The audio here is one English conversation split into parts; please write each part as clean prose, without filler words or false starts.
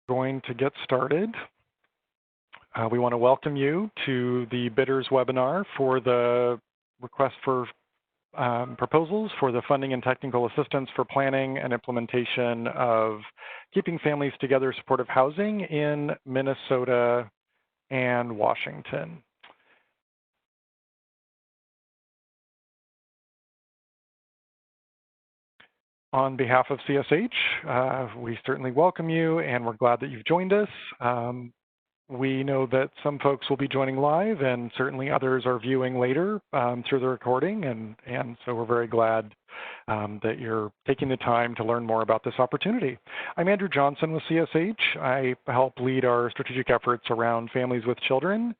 Going to get started. We want to welcome you to the bidders webinar for the request for proposals for the funding and technical assistance for planning and implementation of keeping families together supportive housing in Minnesota and Washington. On behalf of CSH, we certainly welcome you and we're glad that you've joined us. We know that some folks will be joining live and certainly others are viewing later through the recording, and so we're very glad that you're taking the time to learn more about this opportunity. I'm Andrew Johnson with CSH. I help lead our strategic efforts around families with children,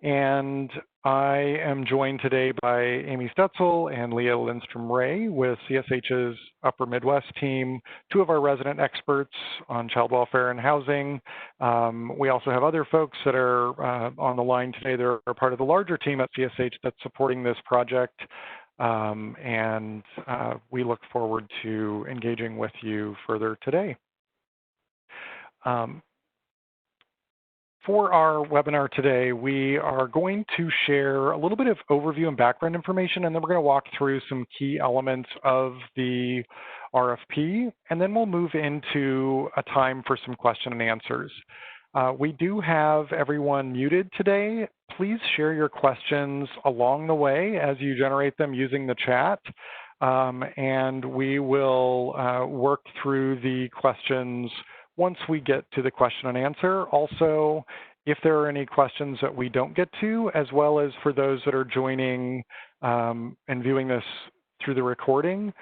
and I am joined today by Amy Stetzel and Leah Lindstrom-Ray with CSH's Upper Midwest team, two of our resident experts on child welfare and housing. We also have other folks that are on the line today that are part of the larger team at CSH that's supporting this project. And we look forward to engaging with you further today. For our webinar today, we are going to share a little bit of overview and background information, and then we're going to walk through some key elements of the RFP, and then we'll move into a time for some question and answers. We do have everyone muted today. Please share your questions along the way as you generate them using the chat, and we will work through the questions once we get to the question and answer. Also, if there are any questions that we don't get to, as well as for those that are joining and viewing this through the recording,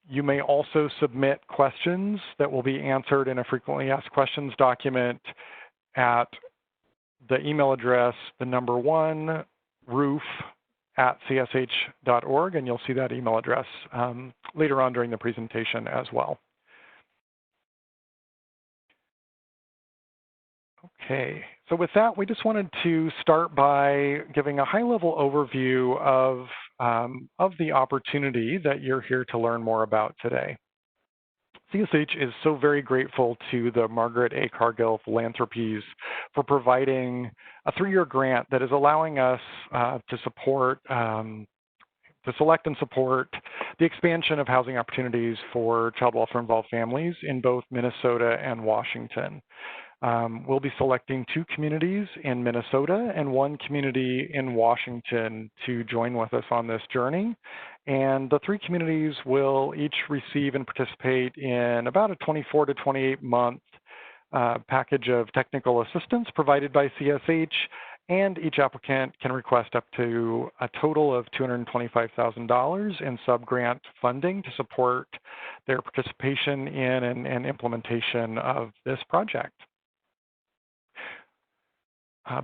you may also submit questions that will be answered in a frequently asked questions document at the email address, the number 1, roof@csh.org, and you'll see that email address later on during the presentation as well. Okay, so with that, we just wanted to start by giving a high-level overview of the opportunity that you're here to learn more about today. CSH is so very grateful to the Margaret A. Cargill Philanthropies for providing a 3-year grant that is allowing us to select and support the expansion of housing opportunities for child welfare-involved families in both Minnesota and Washington. We'll be selecting 2 communities in Minnesota and 1 community in Washington to join with us on this journey. And the 3 communities will each receive and participate in about a 24 to 28 month package of technical assistance provided by CSH, and each applicant can request up to a total of $225,000 in sub-grant funding to support their participation in and implementation of this project.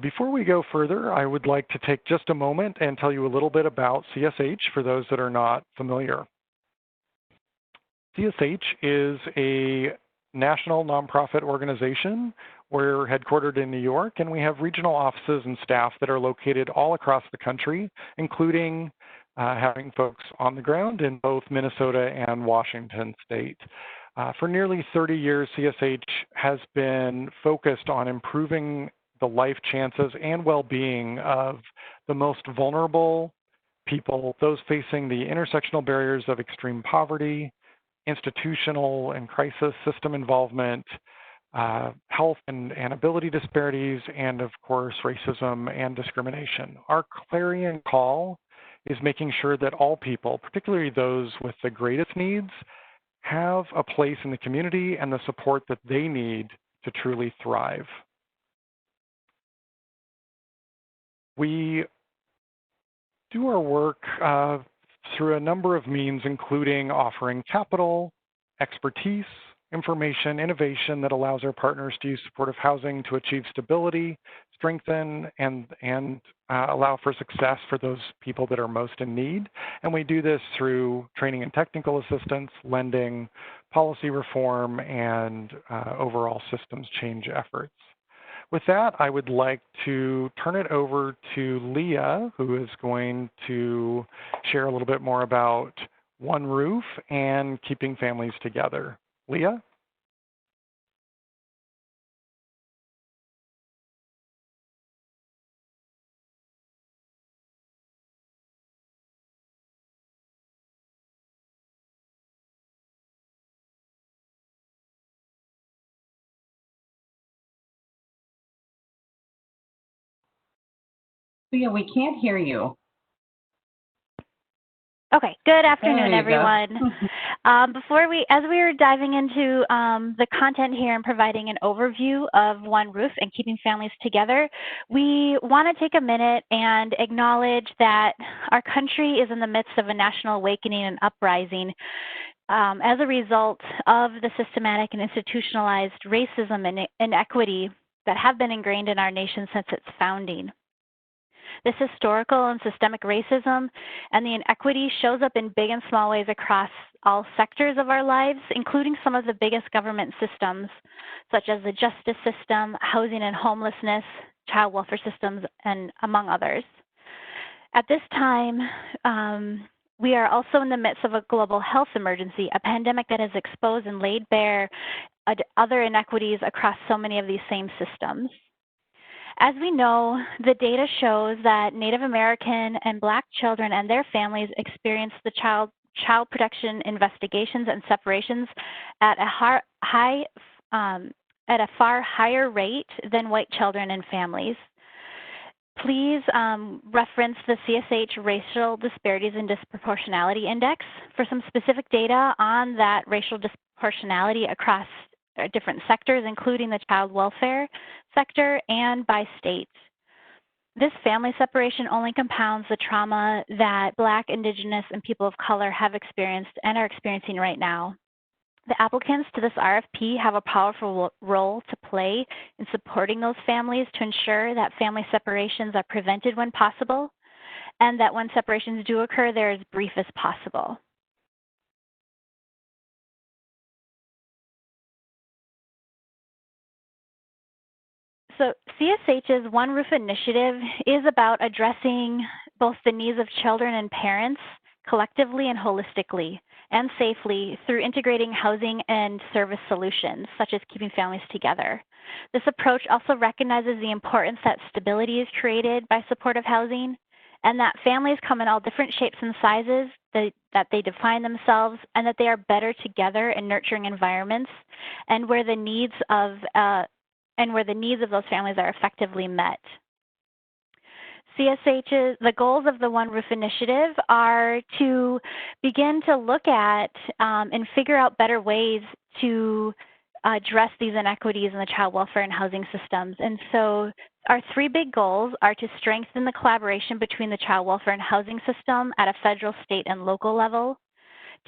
Before we go further, I would like to take just a moment and tell you a little bit about CSH for those that are not familiar. CSH is a national nonprofit organization. We're headquartered in New York, and we have regional offices and staff that are located all across the country, including having folks on the ground in both Minnesota and Washington state. For nearly 30 years, CSH has been focused on improving the life chances and well-being of the most vulnerable people, those facing the intersectional barriers of extreme poverty, institutional and crisis system involvement, health and ability disparities, and of course, racism and discrimination. Our clarion call is making sure that all people, particularly those with the greatest needs, have a place in the community and the support that they need to truly thrive. We do our work through a number of means, including offering capital, expertise, information, innovation that allows our partners to use supportive housing to achieve stability, strengthen, and allow for success for those people that are most in need. And we do this through training and technical assistance, lending, policy reform, and overall systems change efforts. With that, I would like to turn it over to Leah, who is going to share a little bit more about One Roof and keeping families together. Leah? Leah, we can't hear you. Okay, good afternoon, everyone. As we were diving into the content here and providing an overview of One Roof and keeping families together, we want to take a minute and acknowledge that our country is in the midst of a national awakening and uprising as a result of the systematic and institutionalized racism and inequity that have been ingrained in our nation since its founding. This historical and systemic racism and the inequity shows up in big and small ways across all sectors of our lives, including some of the biggest government systems, such as the justice system, housing and homelessness, child welfare systems, and among others. At this time, we are also in the midst of a global health emergency, a pandemic that has exposed and laid bare other inequities across so many of these same systems. As we know, the data shows that Native American and Black children and their families experience the child protection investigations and separations at a far higher rate than white children and families. Please reference the CSH Racial Disparities and Disproportionality Index for some specific data on that racial disproportionality across different sectors, including the child welfare sector and by state. This family separation only compounds the trauma that Black, Indigenous, and people of color have experienced and are experiencing right now. The applicants to this RFP have a powerful role to play in supporting those families to ensure that family separations are prevented when possible, and that when separations do occur, they're as brief as possible. So CSH's One Roof initiative is about addressing both the needs of children and parents collectively and holistically and safely through integrating housing and service solutions, such as keeping families together. This approach also recognizes the importance that stability is created by supportive housing and that families come in all different shapes and sizes, that they define themselves, and that they are better together in nurturing environments and where the needs of those families are effectively met. The goals of the One Roof initiative are to begin to look at and figure out better ways to address these inequities in the child welfare and housing systems. And so our three big goals are to strengthen the collaboration between the child welfare and housing system at a federal, state, and local level,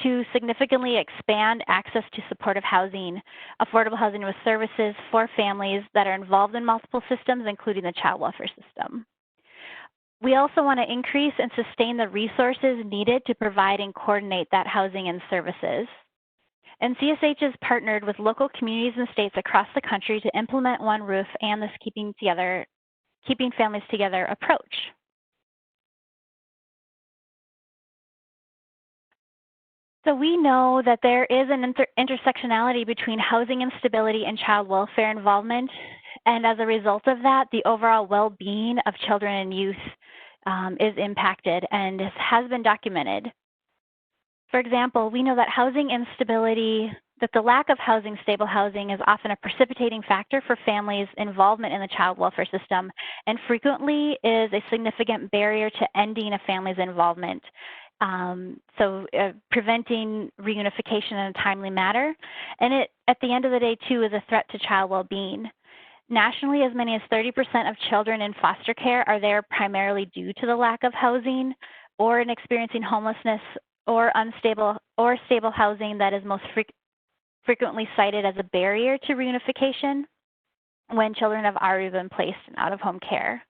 to significantly expand access to supportive housing, affordable housing with services for families that are involved in multiple systems, including the child welfare system. We also want to increase and sustain the resources needed to provide and coordinate that housing and services. And CSH has partnered with local communities and states across the country to implement One Roof and this keeping families together approach. So we know that there is an intersectionality between housing instability and child welfare involvement, and as a result of that, the overall well-being of children and youth is impacted and has been documented. For example, we know that the lack of stable housing is often a precipitating factor for families' involvement in the child welfare system and frequently is a significant barrier to ending a family's involvement. Preventing reunification in a timely manner. And it, at the end of the day, too, is a threat to child well-being. Nationally, as many as 30% of children in foster care are there primarily due to the lack of housing or in experiencing homelessness or stable housing that is most frequently cited as a barrier to reunification when children have already been placed in out-of-home care.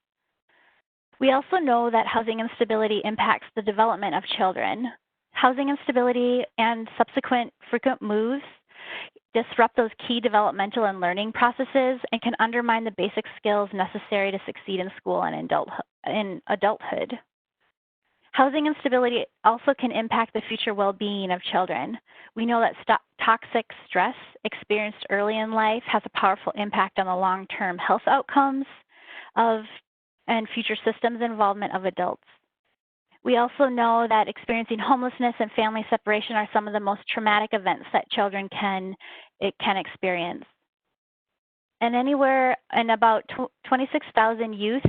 We also know that housing instability impacts the development of children. Housing instability and subsequent frequent moves disrupt those key developmental and learning processes and can undermine the basic skills necessary to succeed in school and in adulthood. Housing instability also can impact the future well-being of children. We know that toxic stress experienced early in life has a powerful impact on the long-term health outcomes and future systems involvement of adults. We also know that experiencing homelessness and family separation are some of the most traumatic events that children can experience. and about 26,000 youth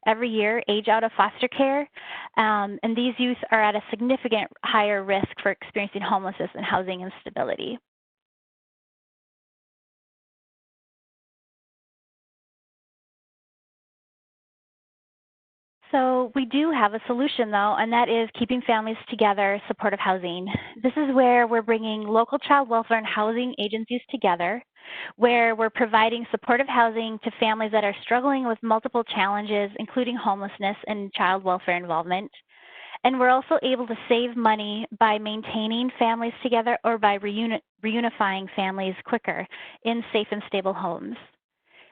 every year age out of foster care. And these youth are at a significant higher risk for experiencing homelessness and housing instability. So we do have a solution, though, and that is keeping families together, supportive housing. This is where we're bringing local child welfare and housing agencies together, where we're providing supportive housing to families that are struggling with multiple challenges, including homelessness and child welfare involvement. And we're also able to save money by maintaining families together or by reunifying families quicker in safe and stable homes.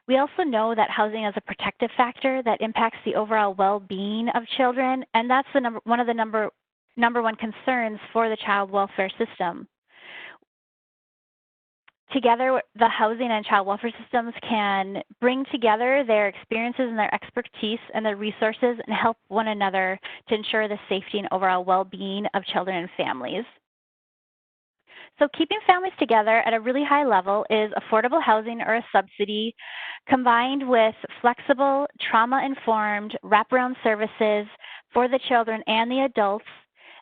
We also know that housing is a protective factor that impacts the overall well-being of children, and that's one of the number one concerns for the child welfare system. Together, the housing and child welfare systems can bring together their experiences and their expertise and their resources and help one another to ensure the safety and overall well-being of children and families. So keeping families together at a really high level is affordable housing or a subsidy combined with flexible, trauma-informed wraparound services for the children and the adults,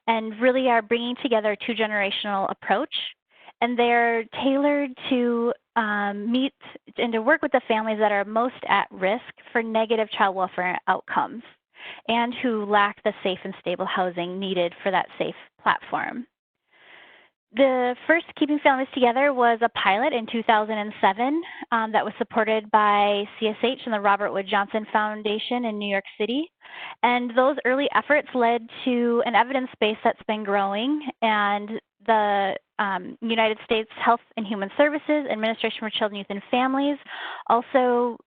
and really are bringing together a two-generational approach. And they're tailored to meet and to work with the families that are most at risk for negative child welfare outcomes and who lack the safe and stable housing needed for that safe platform. The first Keeping Families Together was a pilot in 2007 that was supported by CSH and the Robert Wood Johnson Foundation in New York City. And those early efforts led to an evidence base that's been growing, and the United States Health and Human Services Administration for Children, Youth, and Families also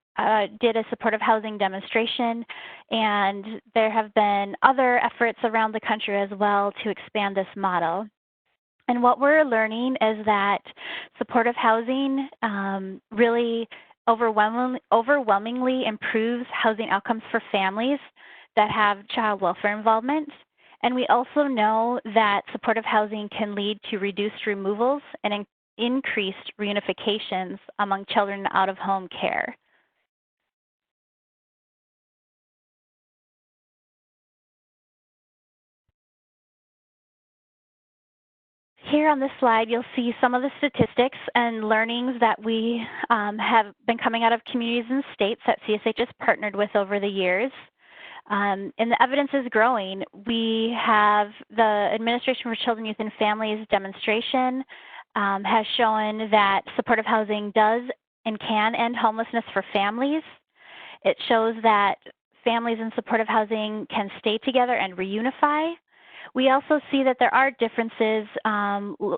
did a supportive housing demonstration, and there have been other efforts around the country as well to expand this model. And what we're learning is that supportive housing really overwhelmingly improves housing outcomes for families that have child welfare involvement. And we also know that supportive housing can lead to reduced removals and increased reunifications among children in out-of-home care. Here on this slide, you'll see some of the statistics and learnings that we have been coming out of communities and states that CSH has partnered with over the years. And the evidence is growing. We have the Administration for Children, Youth, and Families demonstration has shown that supportive housing does and can end homelessness for families. It shows that families in supportive housing can stay together and reunify. We also see that there are differences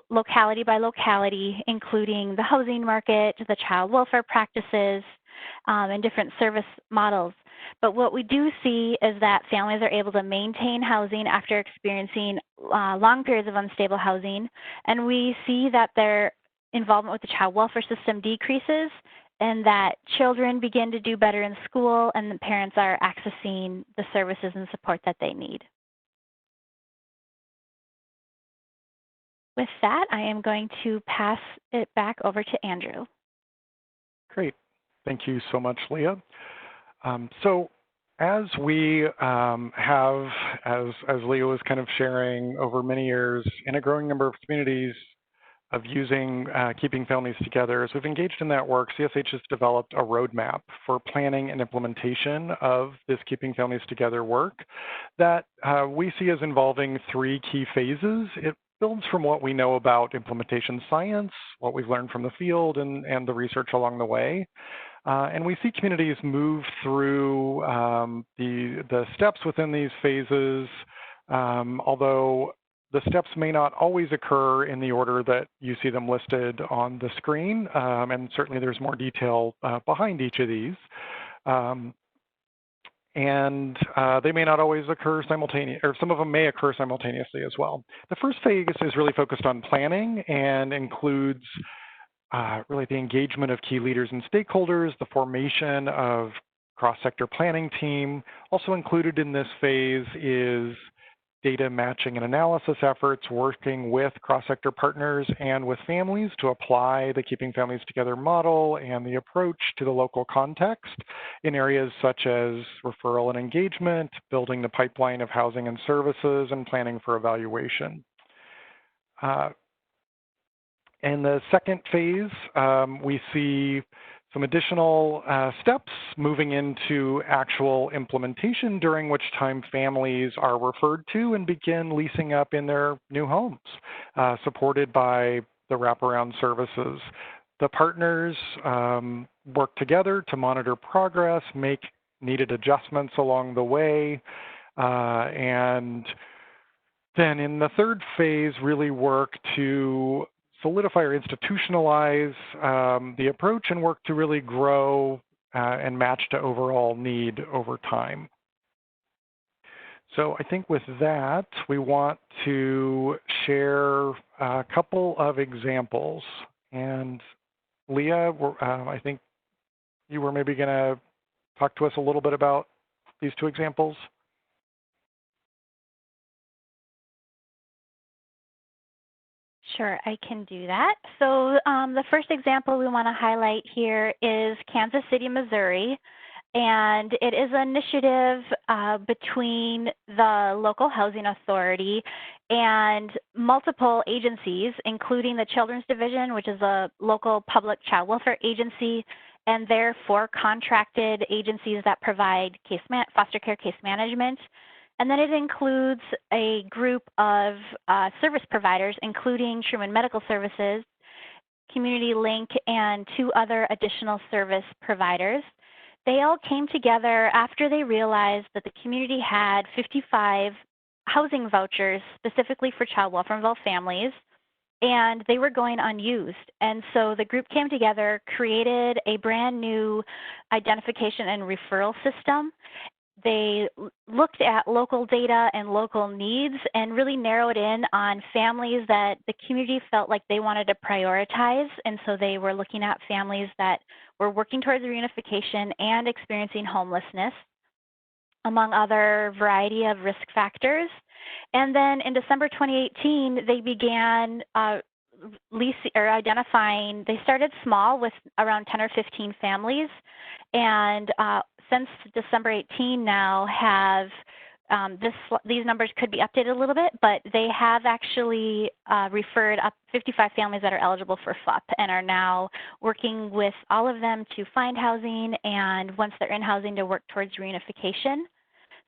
locality by locality, including the housing market, the child welfare practices, and different service models. But what we do see is that families are able to maintain housing after experiencing long periods of unstable housing, and we see that their involvement with the child welfare system decreases, and that children begin to do better in school, and the parents are accessing the services and support that they need. With that, I am going to pass it back over to Andrew. Great. Thank you so much, Leah. So as we have, as Leah was kind of sharing over many years, in a growing number of communities of using Keeping Families Together, as we've engaged in that work, CSH has developed a roadmap for planning and implementation of this Keeping Families Together work that we see as involving three key phases. It builds from what we know about implementation science, what we've learned from the field, and the research along the way. And we see communities move through the steps within these phases, although the steps may not always occur in the order that you see them listed on the screen, and certainly there's more detail behind each of these. And they may not always occur simultaneously, or some of them may occur simultaneously as well. The first phase is really focused on planning and includes really the engagement of key leaders and stakeholders, the formation of cross-sector planning team. Also included in this phase is data matching and analysis efforts, working with cross-sector partners and with families to apply the Keeping Families Together model and the approach to the local context in areas such as referral and engagement, building the pipeline of housing and services, and planning for evaluation. In the second phase, we see some additional steps moving into actual implementation, during which time families are referred to and begin leasing up in their new homes, supported by the wraparound services. The partners work together to monitor progress, make needed adjustments along the way, and then in the third phase, really work to solidify or institutionalize the approach and work to really grow and match to overall need over time. So I think with that, we want to share a couple of examples. And Leah, I think you were maybe going to talk to us a little bit about these two examples. Sure, I can do that. So the first example we want to highlight here is Kansas City, Missouri. And it is an initiative between the local housing authority and multiple agencies, including the Children's Division, which is a local public child welfare agency, and their 4 contracted agencies that provide foster care case management. And then it includes a group of service providers, including Truman Medical Services, Community Link, and 2 other additional service providers. They all came together after they realized that the community had 55 housing vouchers specifically for child welfare involved families, and they were going unused. And so the group came together, created a brand new identification and referral system. They looked at local data and local needs and really narrowed in on families that the community felt like they wanted to prioritize. And so they were looking at families that were working towards reunification and experiencing homelessness, among other variety of risk factors. And then in December 2018, they began identifying, they started small with around 10 or 15 families, and since December 18 now have, these numbers could be updated a little bit, but they have actually referred up 55 families that are eligible for FUP and are now working with all of them to find housing, and once they're in housing, to work towards reunification.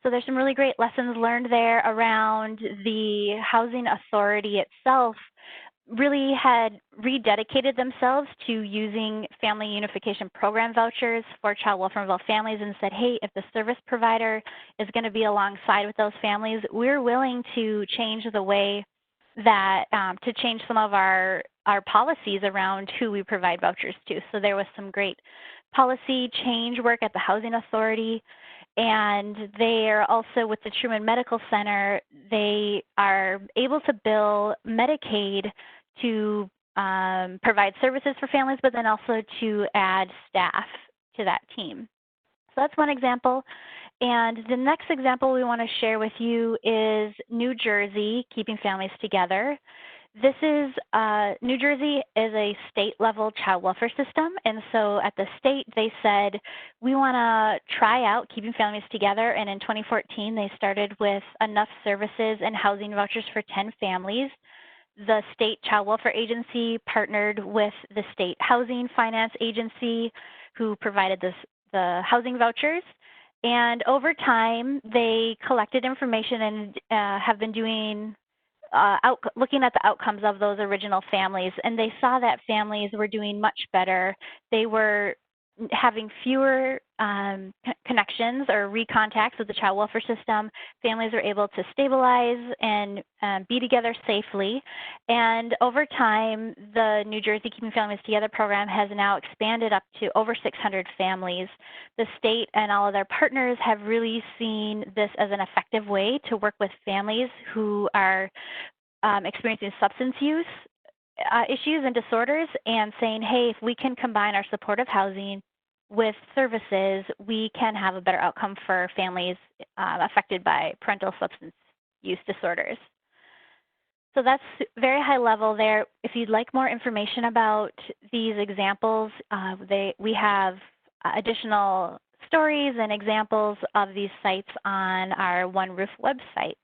So there's some really great lessons learned there around the housing authority itself really had rededicated themselves to using family unification program vouchers for child welfare involved families, and said, hey, if the service provider is going to be alongside with those families, we're willing to change the way that, to change some of our policies around who we provide vouchers to. So there was some great policy change work at the Housing Authority. And they are also, with the Truman Medical Center, they are able to bill Medicaid to provide services for families, but then also to add staff to that team. So that's one example. And the next example we want to share with you is New Jersey, Keeping Families Together. This is, New Jersey is a state-level child welfare system, and so at the state they said, we want to try out Keeping Families Together, and in 2014 they started with enough services and housing vouchers for 10 families. The state child welfare agency partnered with the state housing finance agency, who provided the housing vouchers. And over time, they collected information and have been doing looking at the outcomes of those original families, and they saw that families were doing much better. They were having fewer connections or recontacts with the child welfare system. Families were able to stabilize and be together safely. And over time, the New Jersey Keeping Families Together program has now expanded up to over 600 families. The state and all of their partners have really seen this as an effective way to work with families who are experiencing substance use issues and disorders, and saying, hey, if we can combine our supportive housing with services, we can have a better outcome for families affected by parental substance use disorders. So that's very high level there. If you'd like more information about these examples, we have additional stories and examples of these sites on our One Roof website,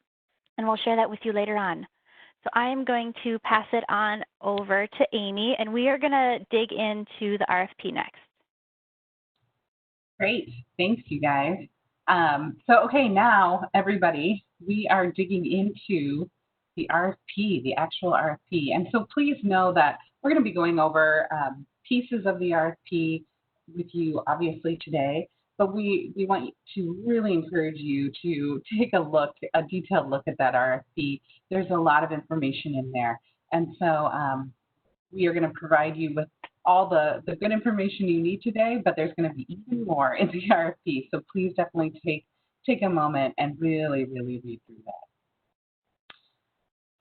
and we'll share that with you later on. So I'm going to pass it on over to Amy, and we are going to dig into the RFP next. Great. Thanks, you guys. Okay, now, everybody, we are digging into the RFP, the actual RFP. And so please know that we're going to be going over pieces of the RFP with you, obviously, today. But we want to really encourage you to take a detailed look at that RFP. There's a lot of information in there. And so we are going to provide you with all the good information you need today, but there's going to be even more in the RFP. So please definitely take a moment and really, really read through that.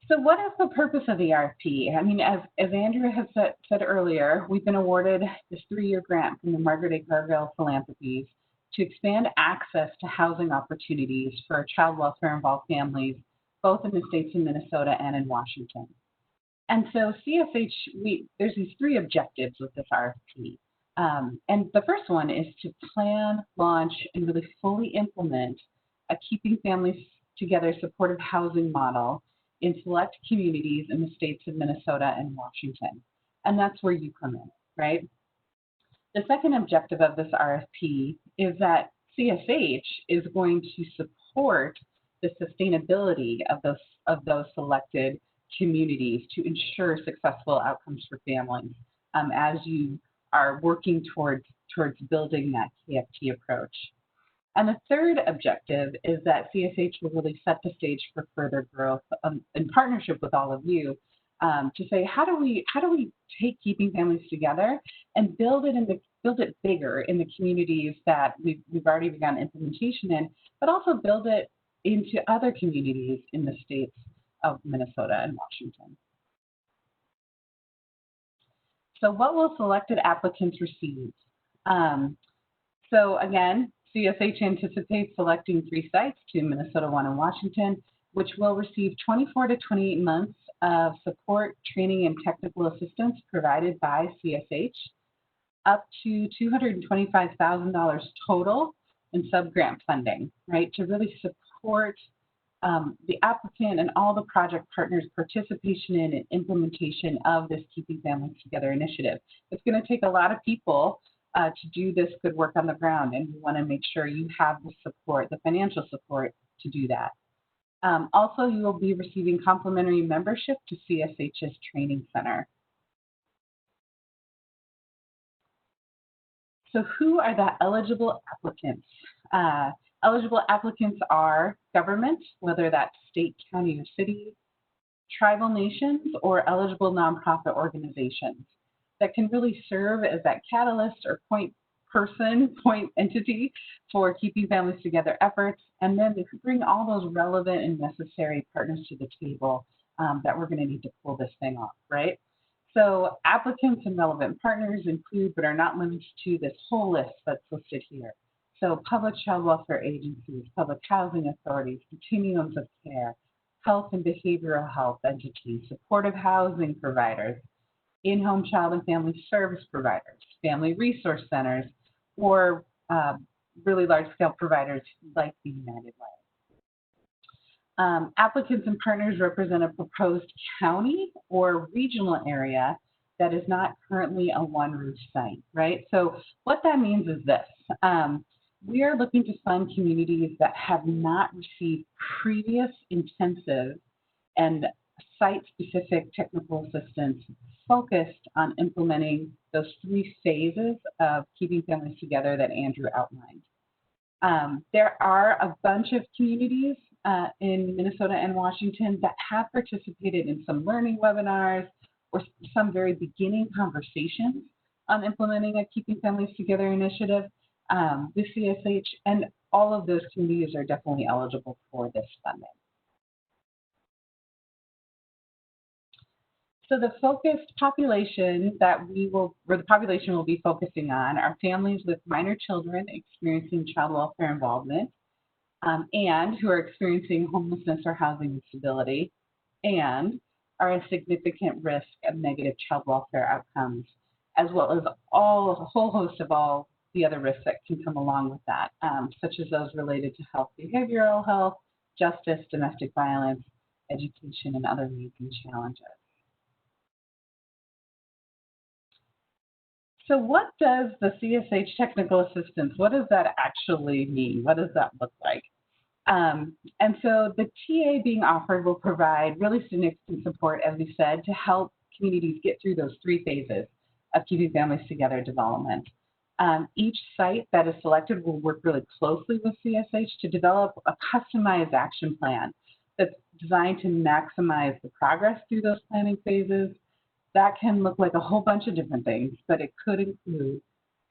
So what is the purpose of the RFP? I mean, as Andrew has said earlier, we've been awarded this 3-year grant from the Margaret A. Garville Philanthropies to expand access to housing opportunities for child welfare-involved families, both in the states of Minnesota and in Washington. And so CSH, there's these 3 objectives with this RFP. And the first one is to plan, launch, and really fully implement a Keeping Families Together supportive housing model in select communities in the states of Minnesota and Washington. And that's where you come in, right? The second objective of this RFP is that CSH is going to support the sustainability of those selected communities to ensure successful outcomes for families as you are working towards building that KFT approach. And the third objective is that CSH will really set the stage for further growth in partnership with all of you to say, how do we take Keeping Families Together and build it bigger in the communities that we've already begun implementation in, but also build it into other communities in the states of Minnesota and Washington. So what will selected applicants receive? So again, CSH anticipates selecting 3 sites, 2 in Minnesota, 1 in Washington, which will receive 24 to 28 months of support, training, and technical assistance provided by CSH, up to $225,000 total in sub-grant funding, right, to really support the applicant and all the project partners' participation in and implementation of this Keeping Families Together initiative. It's going to take a lot of people to do this good work on the ground, and we want to make sure you have the support, the financial support to do that. Also, you will be receiving complimentary membership to CSH's training center. So who are the eligible applicants? Eligible applicants are government, whether that's state, county, or city, tribal nations, or eligible nonprofit organizations that can really serve as that catalyst or point entity for Keeping Families Together efforts, and then they bring all those relevant and necessary partners to the table that we're going to need to pull this thing off, right? So applicants and relevant partners include, but are not limited to, this whole list that's listed here. So public child welfare agencies, public housing authorities, continuums of care, health and behavioral health entities, supportive housing providers, in-home child and family service providers, family resource centers, or really large-scale providers like the United Way. Applicants and partners represent a proposed county or regional area that is not currently a One Roof site, right? So what that means is this. We are looking to fund communities that have not received previous intensive and site-specific technical assistance focused on implementing those 3 phases of Keeping Families Together that Andrew outlined. There are a bunch of communities in Minnesota and Washington that have participated in some learning webinars or some very beginning conversations on implementing a Keeping Families Together initiative with CSH, and all of those communities are definitely eligible for this funding. So the focused population that the population will be focusing on are families with minor children experiencing child welfare involvement, and who are experiencing homelessness or housing instability, and are a significant risk of negative child welfare outcomes, as well as a whole host of all the other risks that can come along with that, such as those related to health, behavioral health, justice, domestic violence, education, and other needs and challenges. So what does the CSH technical assistance, what does that actually mean? What does that look like? And so the TA being offered will provide really significant support, as we said, to help communities get through those 3 phases of keeping families together development. Each site that is selected will work really closely with CSH to develop a customized action plan that's designed to maximize the progress through those planning phases. That can look like a whole bunch of different things, but it could include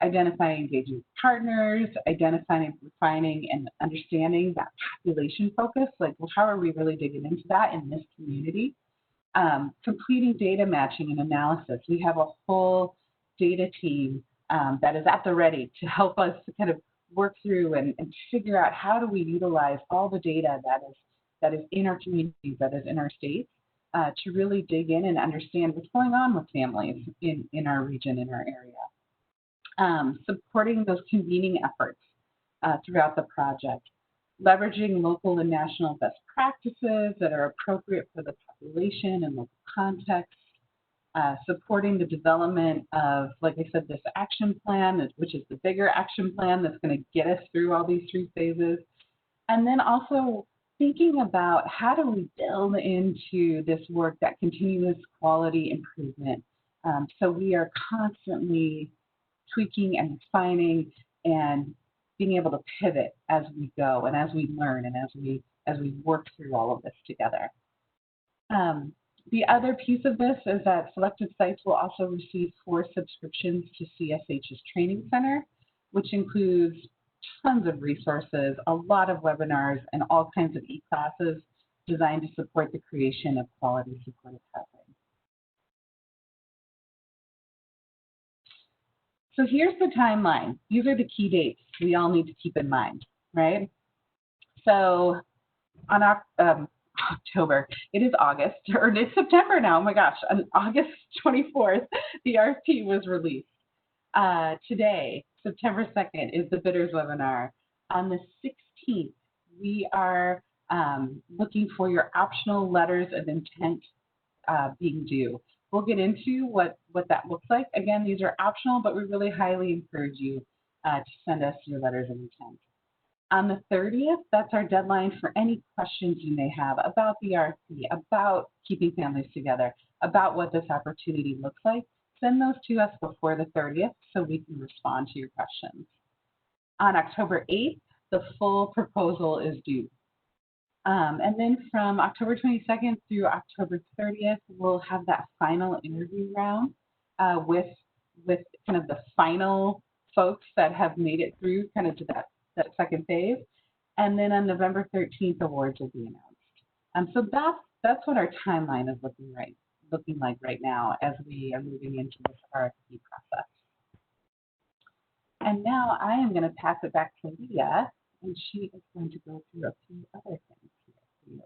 identifying engaging partners, identifying, refining, and understanding that population focus, like, well, how are we really digging into that in this community? Completing data matching and analysis. We have a whole data team that is at the ready to help us to kind of work through and figure out how do we utilize all the data that is in our communities, that is in our states, to really dig in and understand what's going on with families in our region, in our area. Supporting those convening efforts throughout the project, leveraging local and national best practices that are appropriate for the population and local context, supporting the development of, like I said, this action plan, which is the bigger action plan that's going to get us through all these 3 phases, and then also thinking about how do we build into this work that continuous quality improvement. So we are constantly tweaking and refining and being able to pivot as we go and as we learn and as we work through all of this together. The other piece of this is that selected sites will also receive 4 subscriptions to CSH's training center, which includes tons of resources, a lot of webinars, and all kinds of e-classes designed to support the creation of quality supportive housing. So here's the timeline. These are the key dates we all need to keep in mind, right? So on October, it is August, or it's September now, oh my gosh, on August 24th, the RFP was released. Today, September 2nd, is the bidders webinar. On the 16th, we are looking for your optional letters of intent being due. We'll get into what that looks like. Again, these are optional, but we really highly encourage you to send us your letters of intent. On the 30th, that's our deadline for any questions you may have about the RFP, about keeping families together, about what this opportunity looks like. Send those to us before the 30th so we can respond to your questions. On October 8th, the full proposal is due. And then from October 22nd through October 30th, we'll have that final interview round with kind of the final folks that have made it through kind of to that second phase. And then on November 13th, awards will be announced. So that's what our timeline is looking like right now as we are moving into this RFP process. And now I am going to pass it back to Leah, and she is going to go through a few other things here.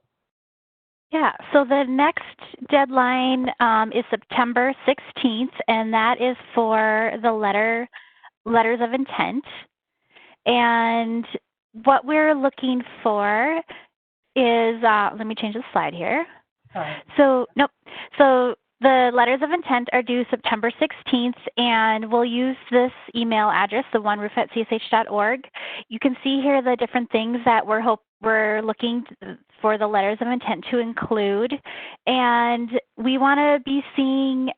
Yeah, so the next deadline is September 16th, and that is for the letters of intent. And what we're looking for is, let me change the slide here. So the letters of intent are due September 16th, and we'll use this email address, the oneroof@csh.org. You can see here the different things that we're looking for the letters of intent to include, and we want to be seeing,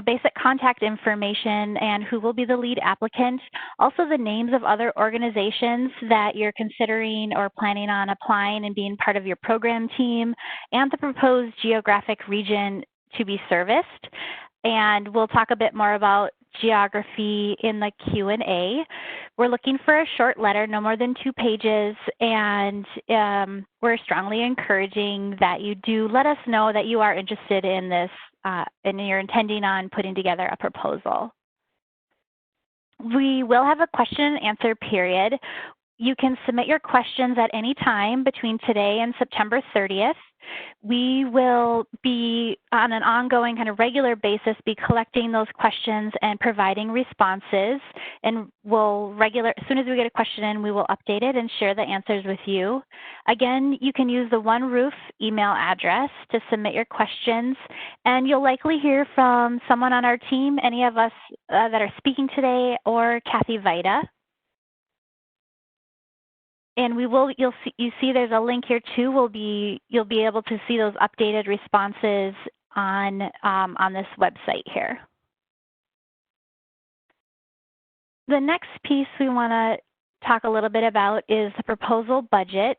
basic contact information and who will be the lead applicant. Also, the names of other organizations that you're considering or planning on applying and being part of your program team, and the proposed geographic region to be serviced. And we'll talk a bit more about geography in the Q&A. We're looking for a short letter, no more than 2 pages, and we're strongly encouraging that you do let us know that you are interested in this and you're intending on putting together a proposal. We will have a question and answer period You can submit your questions at any time between today and September 30th. We will be on an ongoing kind of regular basis be collecting those questions and providing responses, and as soon as we get a question in, we will update it and share the answers with you. Again, you can use the One Roof email address to submit your questions, and you'll likely hear from someone on our team, any of us that are speaking today, or Kathy Vita. And you'll see there's a link here too. You'll be able to see those updated responses on this website here. The next piece we want to talk a little bit about is the proposal budget.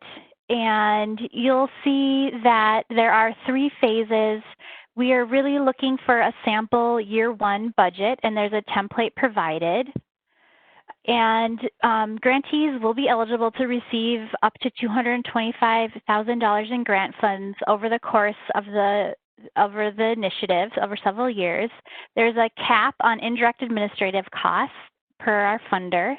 And you'll see that there are 3 phases. We are really looking for a sample year 1 budget, and there's a template provided. And grantees will be eligible to receive up to $225,000 in grant funds over the course of the initiatives over several years. There's a cap on indirect administrative costs per our funder.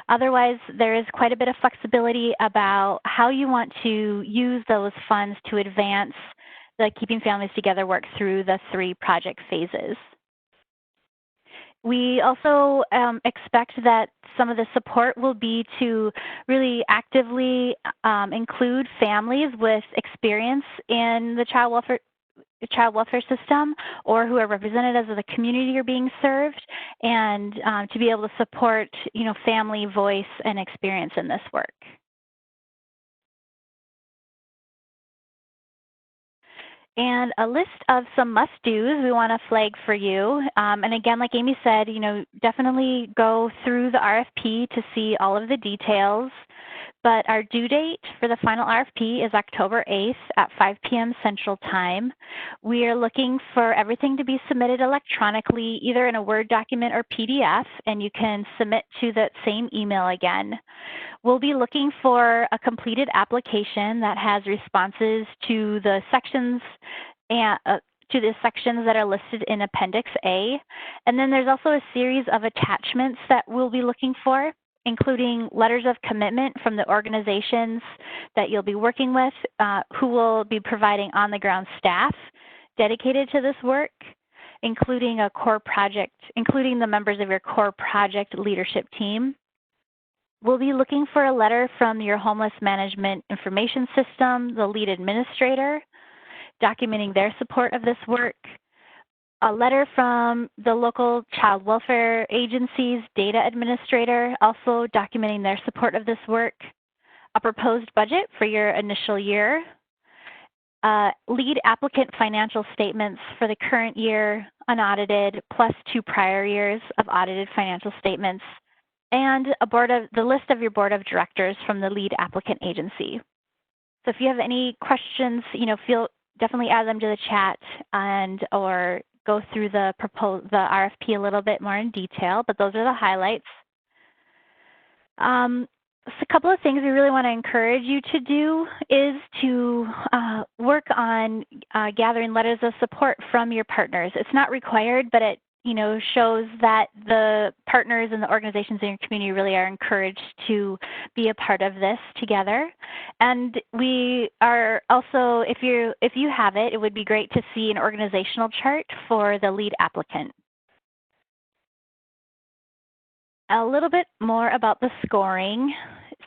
Otherwise, there is quite a bit of flexibility about how you want to use those funds to advance the Keeping Families Together work through the 3 project phases. We also expect that some of the support will be to really actively include families with experience in the child welfare system, or who are representatives of the community are being served, and to be able to support, family voice and experience in this work. And a list of some must-dos we want to flag for you. And again, like Amy said, definitely go through the RFP to see all of the details. But our due date for the final RFP is October 8th at 5 p.m. Central Time. We are looking for everything to be submitted electronically, either in a Word document or PDF, and you can submit to that same email again. We'll be looking for a completed application that has responses to the sections that are listed in Appendix A. And then there's also a series of attachments that we'll be looking for, including letters of commitment from the organizations that you'll be working with, who will be providing on-the-ground staff dedicated to this work, including the members of your core project leadership team. We'll be looking for a letter from your homeless management information system, the lead administrator, documenting their support of this work, a letter from the local child welfare agency's data administrator, also documenting their support of this work, a proposed budget for your initial year, lead applicant financial statements for the current year, unaudited, plus 2 prior years of audited financial statements, and the list of your board of directors from the lead applicant agency. So if you have any questions, definitely add them to the chat or go through the RFP a little bit more in detail, but those are the highlights. So a couple of things we really want to encourage you to do is to work on gathering letters of support from your partners. It's not required, but it shows that the partners and the organizations in your community really are encouraged to be a part of this together. And we are also, if you have it, it would be great to see an organizational chart for the lead applicant. A little bit more about the scoring.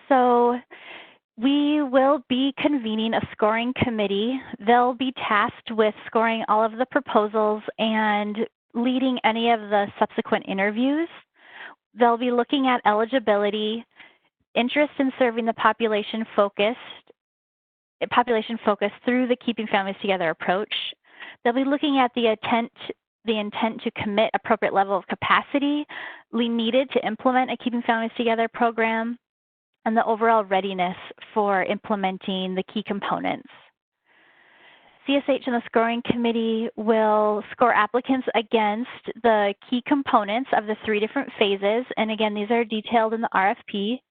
So we will be convening a scoring committee. They'll be tasked with scoring all of the proposals and leading any of the subsequent interviews. They'll be looking at eligibility, interest in serving the population focus through the Keeping Families Together approach. They'll be looking at the intent to commit appropriate level of capacity needed to implement a Keeping Families Together program, and the overall readiness for implementing the key components. CSH and the scoring committee will score applicants against the key components of the 3 different phases. And again, these are detailed in the RFP.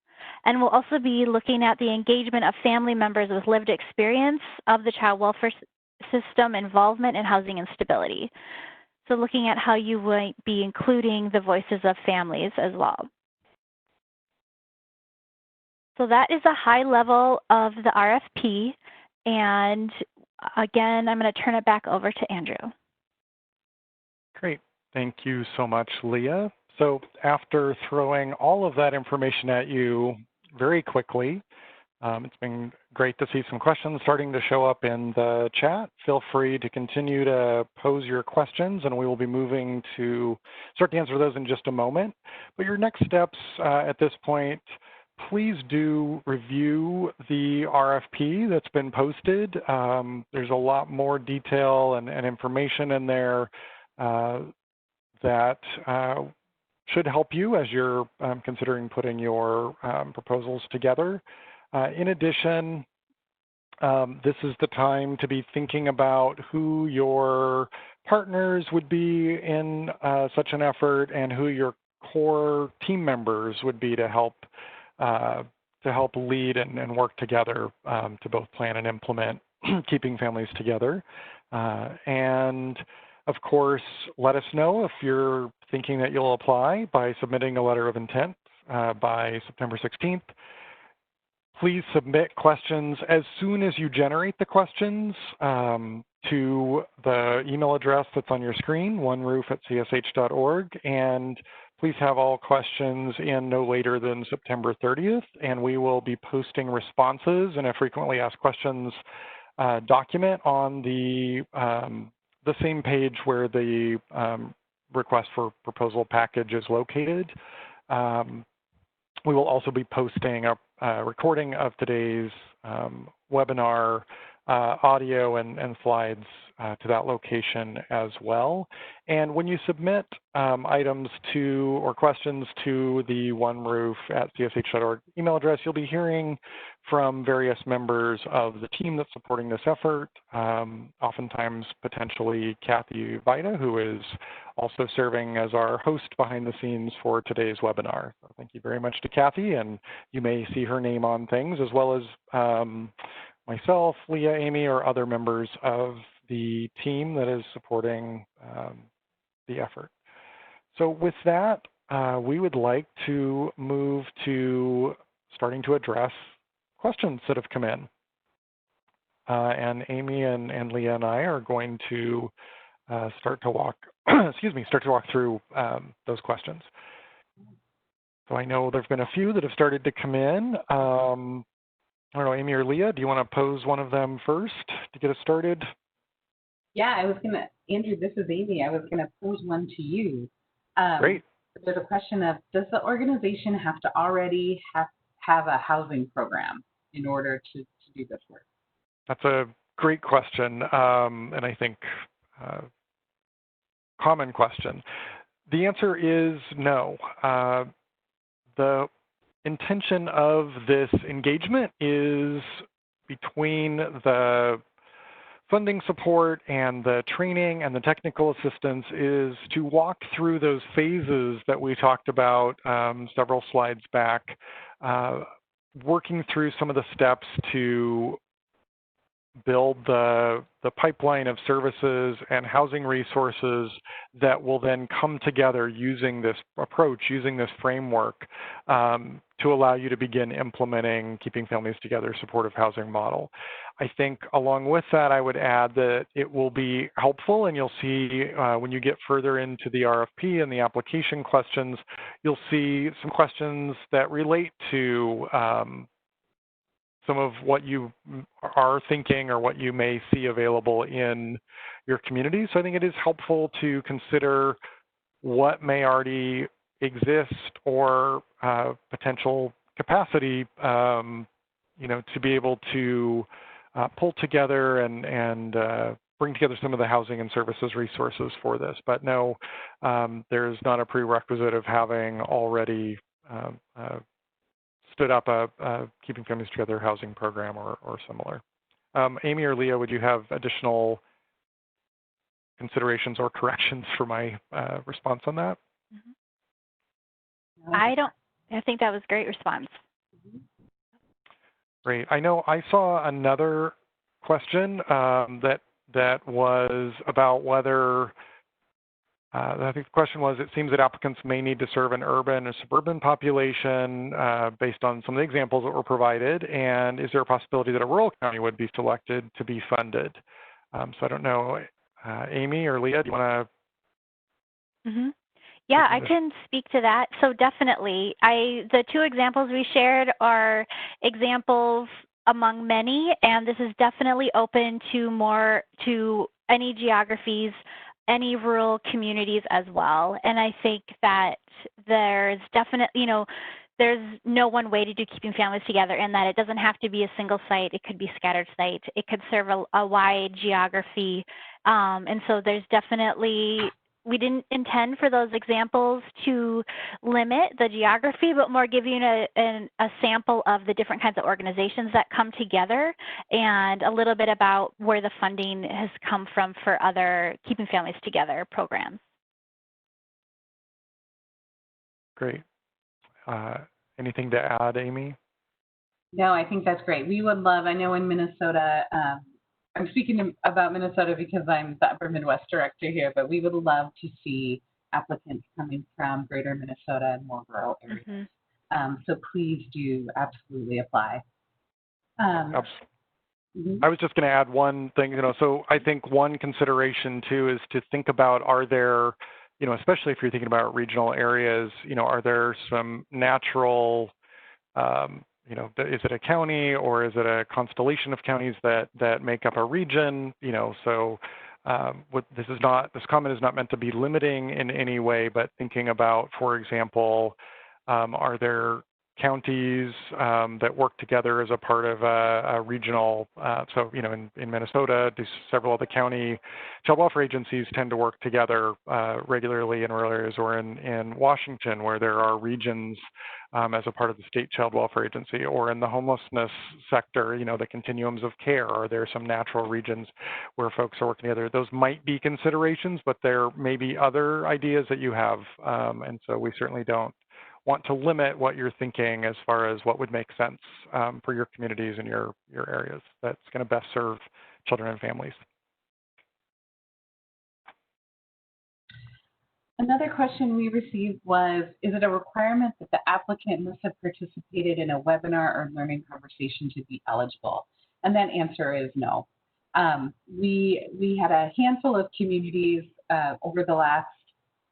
And we'll also be looking at the engagement of family members with lived experience of the child welfare system, involvement, and housing instability. So looking at how you might be including the voices of families as well. So that is a high level of the RFP. And again, I'm going to turn it back over to Andrew. Great. Thank you so much, Leah. So after throwing all of that information at you very quickly, it's been great to see some questions starting to show up in the chat. Feel free to continue to pose your questions, and we will be moving to start to answer those in just a moment. But your next steps at this point, please do review the RFP that's been posted. There's a lot more detail and information in there that should help you as you're considering putting your proposals together. In addition, this is the time to be thinking about who your partners would be in such an effort and who your core team members would be to help lead and work together to both plan and implement keeping families together. And of course, let us know if you're thinking that you'll apply by submitting a letter of intent by September 16th. Please submit questions as soon as you generate the questions to the email address that's on your screen, oneroof@csh.org, and please have all questions in no later than September 30th, and we will be posting responses in a frequently asked questions document on the same page where the request for proposal package is located. We will also be posting a recording of today's webinar audio and slides to that location as well. And when you submit items to or questions to the oneroof@csh.org email address, you'll be hearing from various members of the team that's supporting this effort, oftentimes potentially Kathy Vida, who is also serving as our host behind the scenes for today's webinar. So thank you very much to Kathy, and you may see her name on things, as well as myself, Leah, Amy, or other members of the team that is supporting the effort. So with that, we would like to move to starting to address questions that have come in. And Amy and Leah and I are going to start to walk through those questions. So I know there've been a few that have started to come in. I don't know, Amy or Leah, do you want to pose one of them first to get us started? Yeah, Andrew, this is Amy. I was going to pose one to you. Great. There's a question of, does the organization have to already have a housing program in order to do this work? That's a great question, and I think common question. The answer is no. The intention of this engagement is between the funding support and the training and the technical assistance is to walk through those phases that we talked about several slides back, working through some of the steps to build the pipeline of services and housing resources that will then come together using this approach, using this framework to allow you to begin implementing Keeping Families Together supportive housing model. I think along with that, I would add that it will be helpful, and you'll see when you get further into the RFP and the application questions, you'll see some questions that relate to some of what you are thinking or what you may see available in your community. So I think it is helpful to consider what may already exist or potential capacity, to be able to pull together and bring together some of the housing and services resources for this. But no, there's not a prerequisite of having already stood up a Keeping Families Together housing program or similar. Amy or Leah, would you have additional considerations or corrections for my response on that? I think that was a great response. Great. I know I saw another question that was about whether I think the question was, it seems that applicants may need to serve an urban or suburban population based on some of the examples that were provided, and is there a possibility that a rural county would be selected to be funded? So I don't know, Amy or Leah, do you want to? Mm-hmm. Yeah, I can speak to that. So definitely, the two examples we shared are examples among many, and this is definitely open to any geographies, any rural communities as well. And I think that there's definitely, there's no one way to do keeping families together, in that it doesn't have to be a single site. It could be scattered sites. It could serve a wide geography. And so there's definitely, we didn't intend for those examples to limit the geography, but more give you a sample of the different kinds of organizations that come together, and a little bit about where the funding has come from for other Keeping Families Together programs. Great. Anything to add, Amy? No, I think that's great. We would love, I know in Minnesota, I'm speaking about Minnesota because I'm the Upper Midwest director here, but we would love to see applicants coming from greater Minnesota and more rural areas. Mm-hmm. So please do absolutely apply. Mm-hmm. I was just going to add one thing, so I think one consideration too is to think about, are there, especially if you're thinking about regional areas, are there some natural, is it a county or is it a constellation of counties that make up a region? So this comment is not meant to be limiting in any way, but thinking about, for example, are there counties that work together as a part of a regional, so in Minnesota, several of the county child welfare agencies tend to work together regularly in rural areas, or in Washington, where there are regions as a part of the state child welfare agency, or in the homelessness sector, the continuums of care. Are there some natural regions where folks are working together? Those might be considerations, but there may be other ideas that you have, and so we certainly don't want to limit what you're thinking as far as what would make sense for your communities and your areas that's going to best serve children and families. Another question we received was, is it a requirement that the applicant must have participated in a webinar or learning conversation to be eligible? And that answer is no. We had a handful of communities over the last,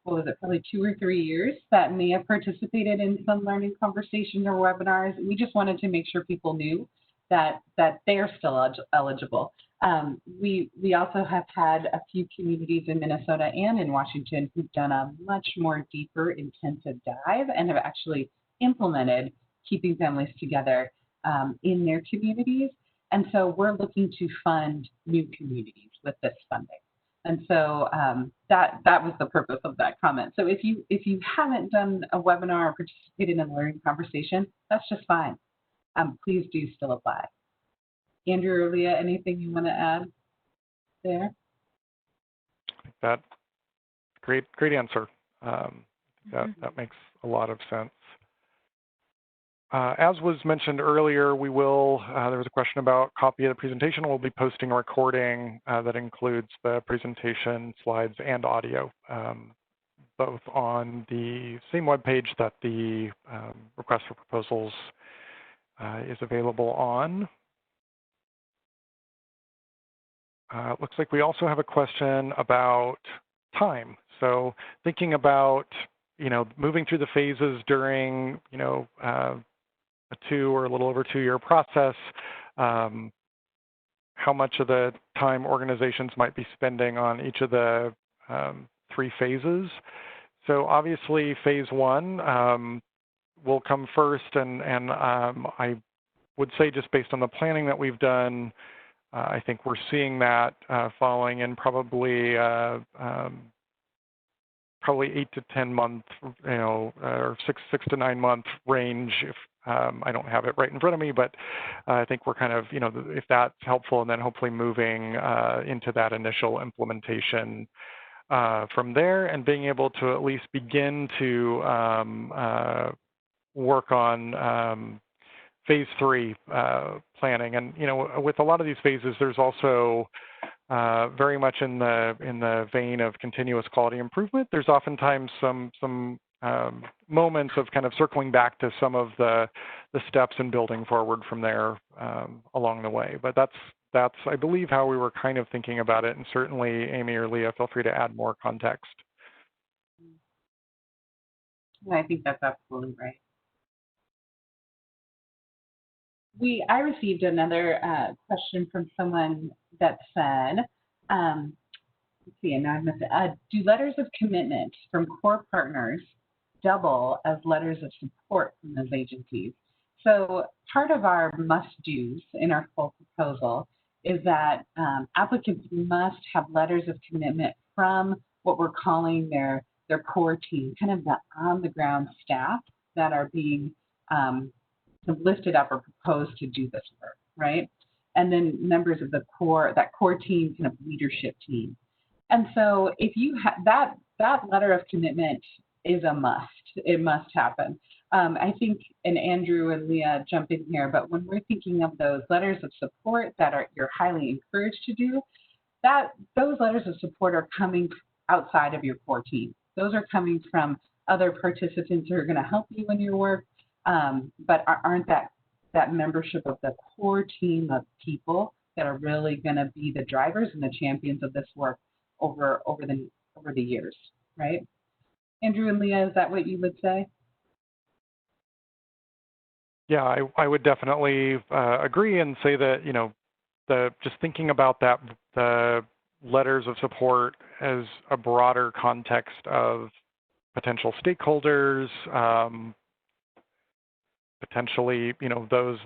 probably 2 or 3 years that may have participated in some learning conversations or webinars. We just wanted to make sure people knew that they're still eligible. We also have had a few communities in Minnesota and in Washington who've done a much more deeper, intensive dive and have actually implemented Keeping Families Together in their communities. And so we're looking to fund new communities with this funding. And so that was the purpose of that comment. So if you haven't done a webinar or participated in a learning conversation, that's just fine. Please do still apply. Andrew or Leah, anything you want to add there? That great answer. That makes a lot of sense. As was mentioned earlier, we will, there was a question about copy of the presentation. We'll be posting a recording that includes the presentation, slides, and audio, both on the same webpage that the request for proposals is available on. It looks like we also have a question about time. So thinking about, moving through the phases during, a 2 or a little over 2-year process, how much of the time organizations might be spending on each of the 3 phases. So obviously phase 1 will come first, and I would say, just based on the planning that we've done, I think we're seeing that falling in probably 8 to 10 month, or 6 to 9 month range. If I don't have it right in front of me, but I think we're kind of, if that's helpful, and then hopefully moving into that initial implementation from there, and being able to at least begin to work on phase 3 planning. And with a lot of these phases, there's also very much in the vein of continuous quality improvement. There's oftentimes some moments of kind of circling back to some of the steps and building forward from there along the way. But that's I believe how we were kind of thinking about it. And certainly, Amy or Leah, feel free to add more context. I think that's absolutely right. I received another question from someone that said, let's see, and now I missed it. Do letters of commitment from core partners double as letters of support from those agencies? So part of our must-dos in our full proposal is that applicants must have letters of commitment from what we're calling their core team, kind of the on-the-ground staff that are being lifted up or proposed to do this work, right? And then members of that core team, kind of leadership team. And so if you have that letter of commitment is a must. It must happen. I think, and Andrew and Leah jump in here, but when we're thinking of those letters of support that you're highly encouraged to do, those letters of support are coming outside of your core team. Those are coming from other participants who are going to help you in your work, but aren't that membership of the core team of people that are really going to be the drivers and the champions of this work over the years, right? Andrew and Leah, is that what you would say? Yeah, I would definitely agree and say that, you know, just thinking about that, the letters of support as a broader context of potential stakeholders, potentially, you know, those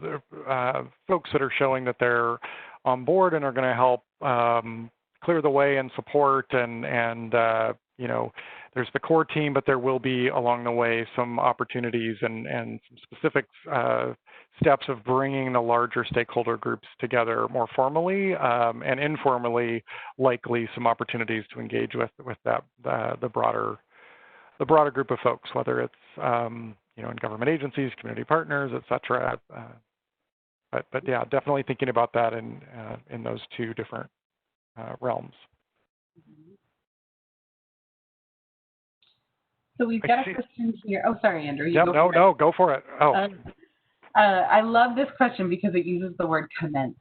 folks that are showing that they're on board and are going to help clear the way and support and you know, there's the core team, but there will be along the way some opportunities and some specific steps of bringing the larger stakeholder groups together more formally and informally, likely some opportunities to engage with that the broader group of folks, whether it's you know, in government agencies, community partners, et cetera. But yeah, definitely thinking about that in those two different realms. So we've got a question here. Oh, sorry, Andrew. Yep, no, go for it. Oh. I love this question because it uses the word commence.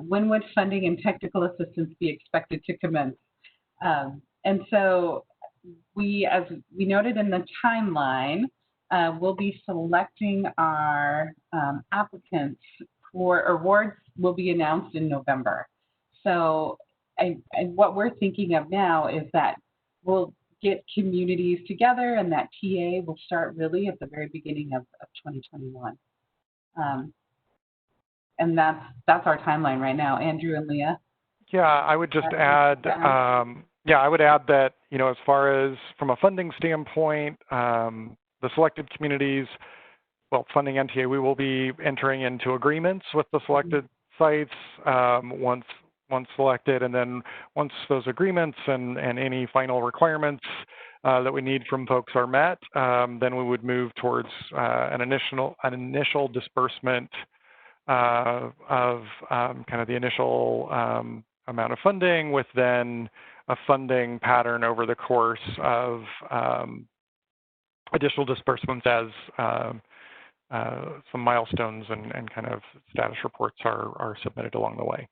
When would funding and technical assistance be expected to commence? And so as we noted in the timeline, we'll be selecting our applicants for awards will be announced in November. So what we're thinking of now is that we'll get communities together and that TA will start really at the very beginning of 2021. And that's our timeline right now. Andrew and Leah? Yeah, I would just add, I would add that, you know, as far as from a funding standpoint, the selected communities, well, funding NTA, we will be entering into agreements with the selected sites once selected, and then once those agreements and any final requirements that we need from folks are met, then we would move towards an initial disbursement of kind of the initial amount of funding, with then a funding pattern over the course of additional disbursements as some milestones and kind of status reports are submitted along the way.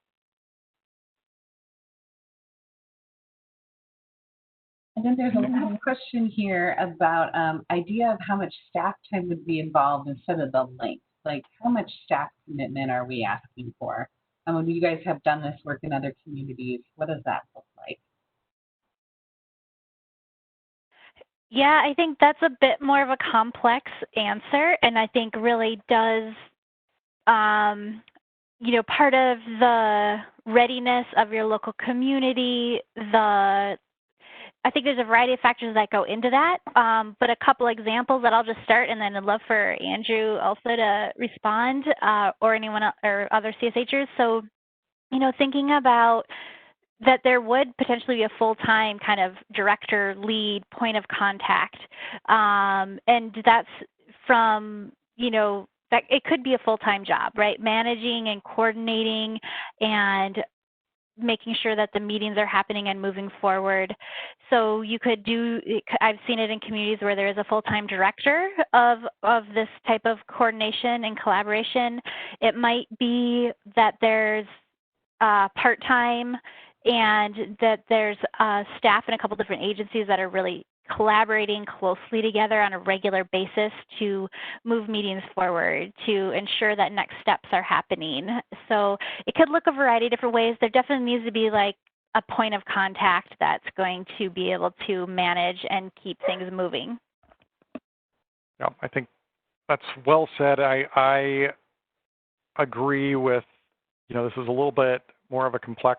And then there's a last question here about idea of how much staff time would be involved instead of the length. Like, how much staff commitment are we asking for? And when you guys have done this work in other communities, what does that look like? Yeah, I think that's a bit more of a complex answer, and I think really does, you know, part of the readiness of your local community, I think there's a variety of factors that go into that, but a couple examples that I'll just start, and then I'd love for Andrew also to respond, or anyone else, or other CSHers. So, you know, thinking about that there would potentially be a full-time kind of director, lead, point of contact, and that's from, you know, that it could be a full-time job, right? Managing and coordinating and making sure that the meetings are happening and moving forward. So you could do, I've seen it in communities where there is a full-time director of this type of coordination and collaboration. It might be that there's part-time and that there's staff in a couple different agencies that are really collaborating closely together on a regular basis to move meetings forward, to ensure that next steps are happening. So it could look a variety of different ways. There definitely needs to be like a point of contact that's going to be able to manage and keep things moving. Yeah, I think that's well said. I agree with, this is a little bit more of a complex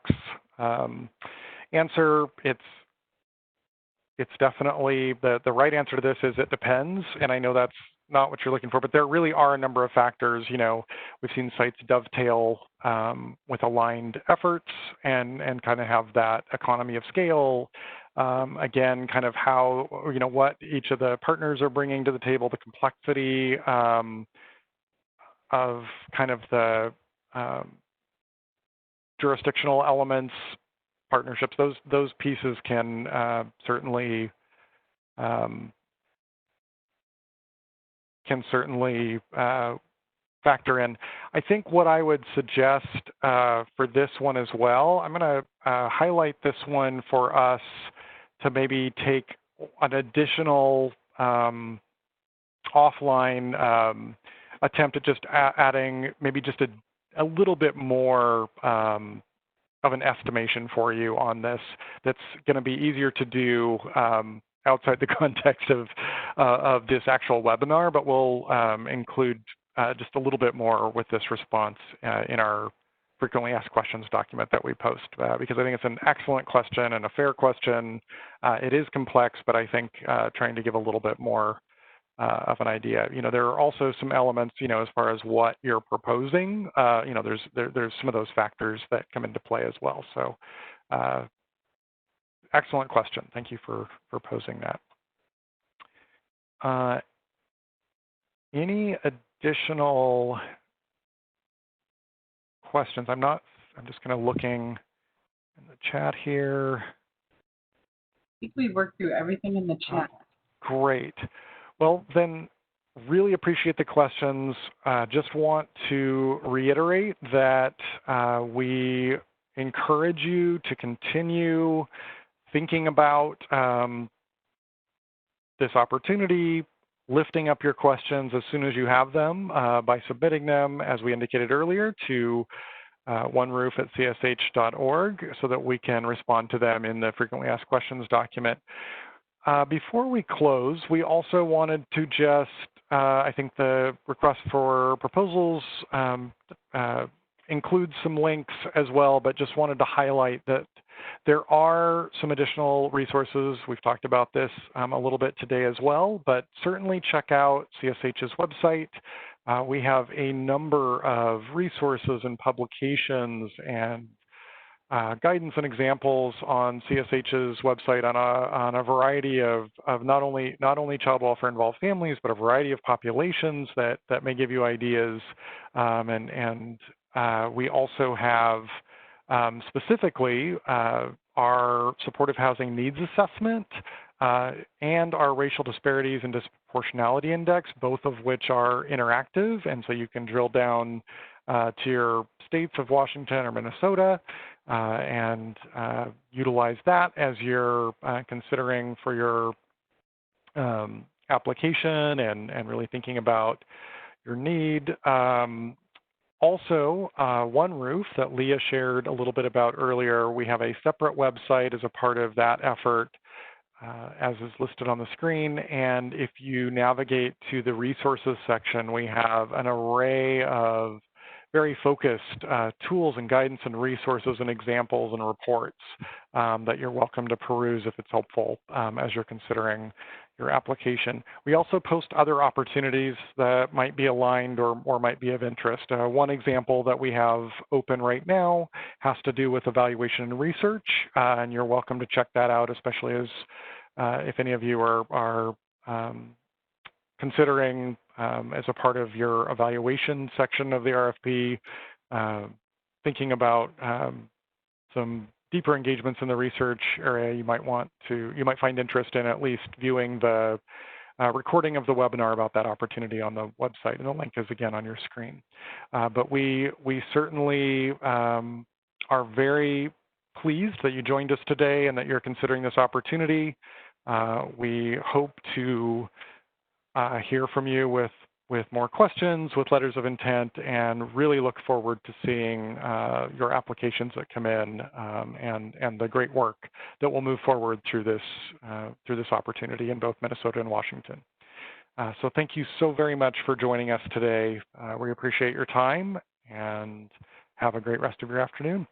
answer. It's definitely, the right answer to this is it depends, and I know that's not what you're looking for, but there really are a number of factors. We've seen sites dovetail with aligned efforts and kind of have that economy of scale. Again, kind of how, what each of the partners are bringing to the table, the complexity of kind of the jurisdictional elements, partnerships, those pieces can certainly factor in. I think what I would suggest for this one as well, I'm going to highlight this one for us to maybe take an additional offline attempt at just adding maybe just a little bit more of an estimation for you on this that's going to be easier to do outside the context of this actual webinar, but we'll include just a little bit more with this response in our frequently asked questions document that we post, because I think it's an excellent question and a fair question. It is complex, but I think trying to give a little bit more of an idea. There are also some elements, as far as what you're proposing. There's some of those factors that come into play as well. So, excellent question. Thank you for posing that. Any additional questions? I'm just kind of looking in the chat here. I think we worked through everything in the chat. Great. Well, then, really appreciate the questions. Just want to reiterate that we encourage you to continue thinking about this opportunity, lifting up your questions as soon as you have them by submitting them, as we indicated earlier, to oneroof@csh.org so that we can respond to them in the frequently asked questions document. Before we close, we also wanted to just, I think the request for proposals includes some links as well, but just wanted to highlight that there are some additional resources. We've talked about this a little bit today as well, but certainly check out CSH's website. We have a number of resources and publications and guidance and examples on CSH's website on a variety of not only child welfare involved families, but a variety of populations that may give you ideas. And we also have specifically our supportive housing needs assessment and our racial disparities and disproportionality index, both of which are interactive, and so you can drill down to your states of Washington or Minnesota and utilize that as you're considering for your application and really thinking about your need. Also, One Roof that Leah shared a little bit about earlier, we have a separate website as a part of that effort, as is listed on the screen. And if you navigate to the resources section, we have an array of very focused tools and guidance and resources and examples and reports that you're welcome to peruse if it's helpful as you're considering your application. We also post other opportunities that might be aligned or might be of interest. One example that we have open right now has to do with evaluation and research, and you're welcome to check that out, especially as if any of you are considering as a part of your evaluation section of the RFP, thinking about some deeper engagements in the research area, you might find interest in at least viewing the recording of the webinar about that opportunity on the website, and the link is again on your screen. But we certainly are very pleased that you joined us today and that you're considering this opportunity. We hope to hear from you with more questions, with letters of intent, and really look forward to seeing your applications that come in and the great work that will move forward through this opportunity in both Minnesota and Washington. So thank you so very much for joining us today. We appreciate your time, and have a great rest of your afternoon.